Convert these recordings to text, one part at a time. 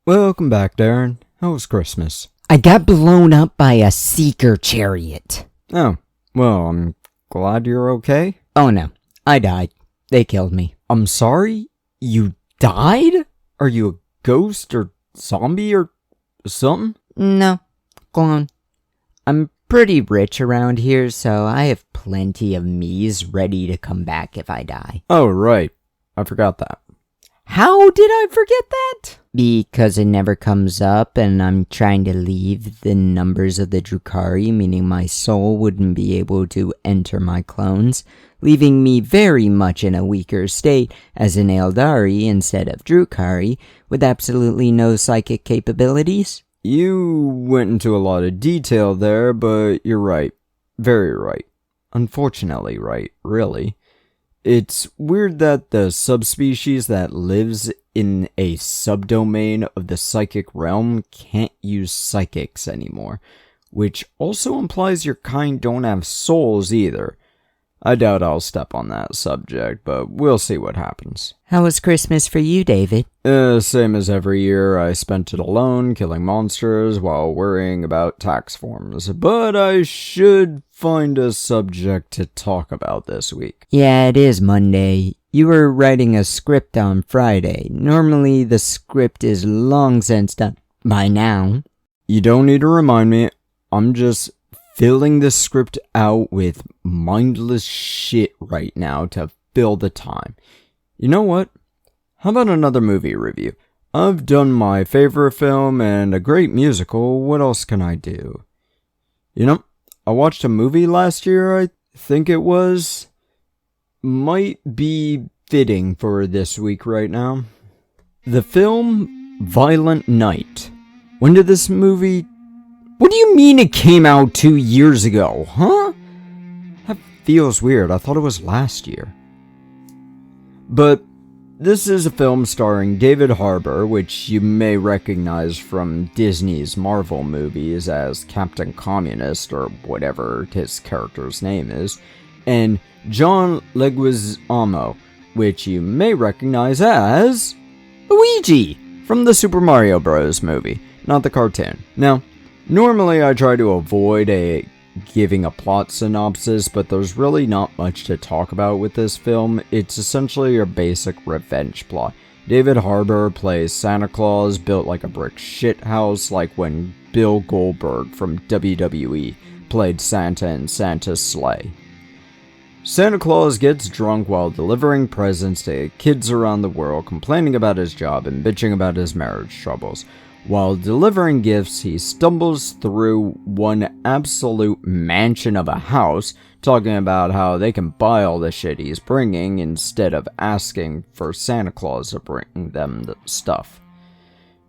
Welcome back, Darren. How was Christmas? I got blown up by a seeker chariot. Oh, well, I'm glad you're okay. Oh no, I died. They killed me. I'm sorry? You died? Are you a ghost or zombie or something? No, clone. I'm pretty rich around here, so I have plenty of me's ready to come back if I die. Oh, right. I forgot that. How did I forget that? Because it never comes up, and I'm trying to leave the numbers of the Drukhari, meaning my soul wouldn't be able to enter my clones, leaving me very much in a weaker state as an Eldari instead of Drukhari, with absolutely no psychic capabilities. You went into a lot of detail there, but you're right. Very right. Unfortunately right, really. It's weird that the subspecies that lives in a subdomain of the psychic realm can't use psychics anymore, which also implies your kind don't have souls either. I doubt I'll step on that subject, but we'll see what happens. How was Christmas for you, David? Same as every year. I spent it alone, killing monsters while worrying about tax forms. But I should find a subject to talk about this week. Yeah, it is Monday. You were writing a script on Friday. Normally, the script is long since done by now. You don't need to remind me. I'm just filling the script out with mindless shit right now to fill the time. You know what? How about another movie review? I've done my favorite film and a great musical. What else can I do? You know, I watched a movie last year, I think it was. Might be fitting for this week right now. The film Violent Night. When did this movie... What do you mean it came out 2 years ago, huh? That feels weird. I thought it was last year. But this is a film starring David Harbour, which you may recognize from Disney's Marvel movies as Captain Communist, or whatever his character's name is, and John Leguizamo, which you may recognize as Luigi from the Super Mario Bros. Movie, not the cartoon. Now, normally I try to avoid giving a plot synopsis, but there's really not much to talk about with this film. It's essentially your basic revenge plot. David Harbour plays Santa Claus, built like a brick shithouse, like when Bill Goldberg from WWE played Santa in Santa's Sleigh. Santa Claus gets drunk while delivering presents to kids around the world, complaining about his job and bitching about his marriage troubles. While delivering gifts, he stumbles through one absolute mansion of a house, talking about how they can buy all the shit he's bringing instead of asking for Santa Claus to bring them the stuff.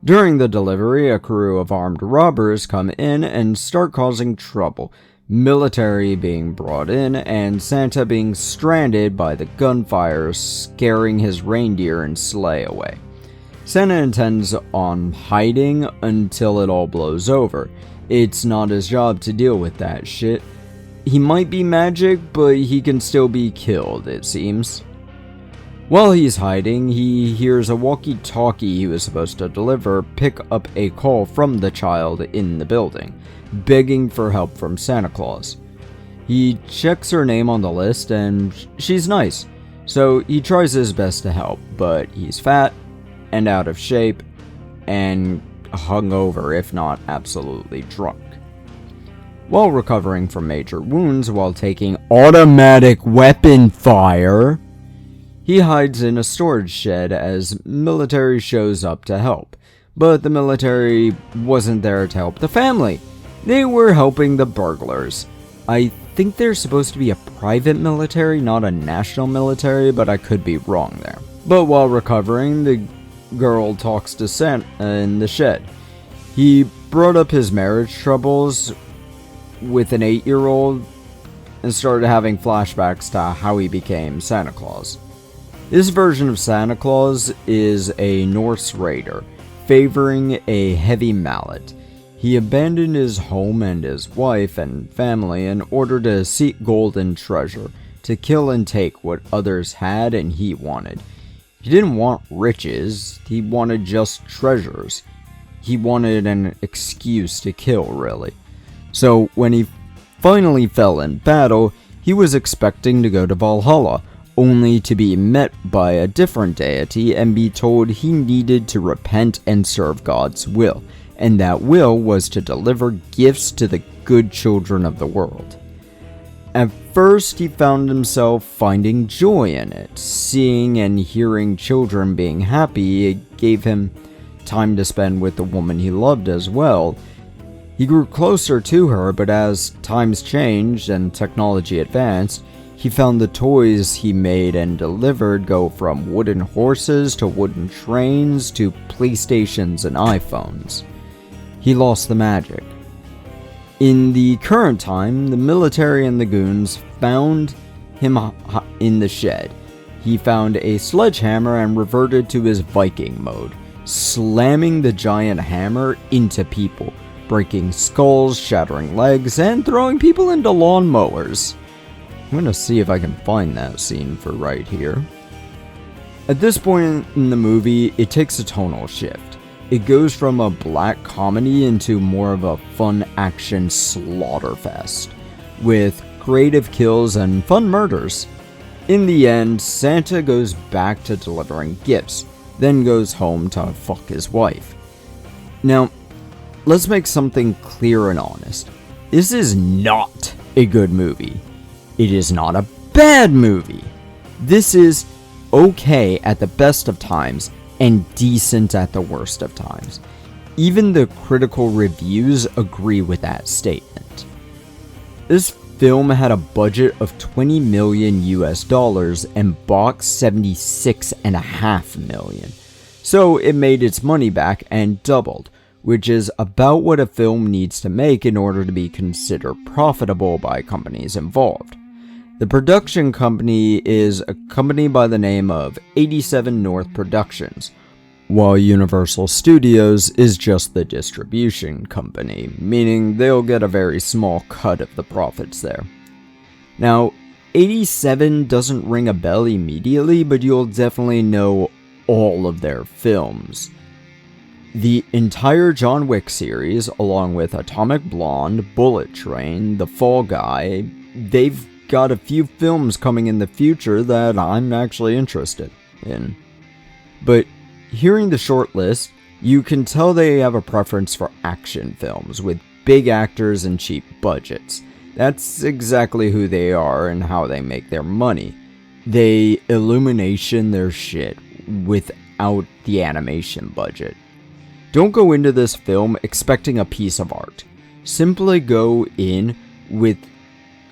During the delivery, a crew of armed robbers come in and start causing trouble, military being brought in and Santa being stranded by the gunfire, scaring his reindeer and sleigh away. Santa intends on hiding until it all blows over. It's not his job to deal with that shit. He might be magic, but he can still be killed, it seems. While he's hiding, he hears a walkie-talkie he was supposed to deliver pick up a call from the child in the building, begging for help from Santa Claus. He checks her name on the list and she's nice, so he tries his best to help, but he's fat and out of shape, and hungover, if not absolutely drunk. While recovering from major wounds while taking automatic weapon fire, he hides in a storage shed as military shows up to help. But the military wasn't there to help the family. They were helping the burglars. I think they're supposed to be a private military, not a national military, but I could be wrong there. But while recovering, the girl talks to Santa in the shed. He brought up his marriage troubles with an 8-year-old and started having flashbacks to how he became Santa Claus. This version of Santa Claus is a Norse raider, favoring a heavy mallet. He abandoned his home and his wife and family in order to seek gold and treasure, to kill and take what others had and he wanted. He didn't want riches, he wanted just treasures. he wanted an excuse to kill, really. So when he finally fell in battle, he was expecting to go to Valhalla, only to be met by a different deity and be told he needed to repent and serve God's will, and that will was to deliver gifts to the good children of the world. At first, he found himself finding joy in it. Seeing and hearing children being happy, it gave him time to spend with the woman he loved as well. He grew closer to her, but as times changed and technology advanced, he found the toys he made and delivered go from wooden horses to wooden trains to PlayStations and iPhones. He lost the magic. In the current time, the military and the goons found him in the shed. He found a sledgehammer and reverted to his Viking mode, slamming the giant hammer into people, breaking skulls, shattering legs, and throwing people into lawnmowers. I'm gonna see if I can find that scene for right here. At this point in the movie, it takes a tonal shift. It goes from a black comedy into more of a fun action slaughterfest, with creative kills and fun murders. In the end, Santa goes back to delivering gifts, then goes home to fuck his wife. Now, let's make something clear and honest. This is not a good movie. It is not a bad movie. This is okay at the best of times and decent at the worst of times. Even the critical reviews agree with that statement. This film had a budget of $20 million and boxed $76.5 million. So it made its money back and doubled, which is about what a film needs to make in order to be considered profitable by companies involved. The production company is a company by the name of 87 North Productions, while Universal Studios is just the distribution company, meaning they'll get a very small cut of the profits there. Now, 87 doesn't ring a bell immediately, but you'll definitely know all of their films. The entire John Wick series, along with Atomic Blonde, Bullet Train, The Fall Guy, they've got a few films coming in the future that I'm actually interested in. But hearing the short list, you can tell they have a preference for action films with big actors and cheap budgets. That's exactly who they are and how they make their money. They illumination their shit without the animation budget. Don't go into this film expecting a piece of art. Simply go in with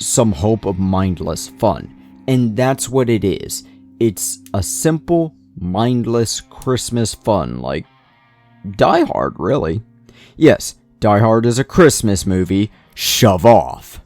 some hope of mindless fun. And that's what it is. It's a simple, mindless Christmas fun like Die Hard, really. Yes, Die Hard is a Christmas movie. Shove off.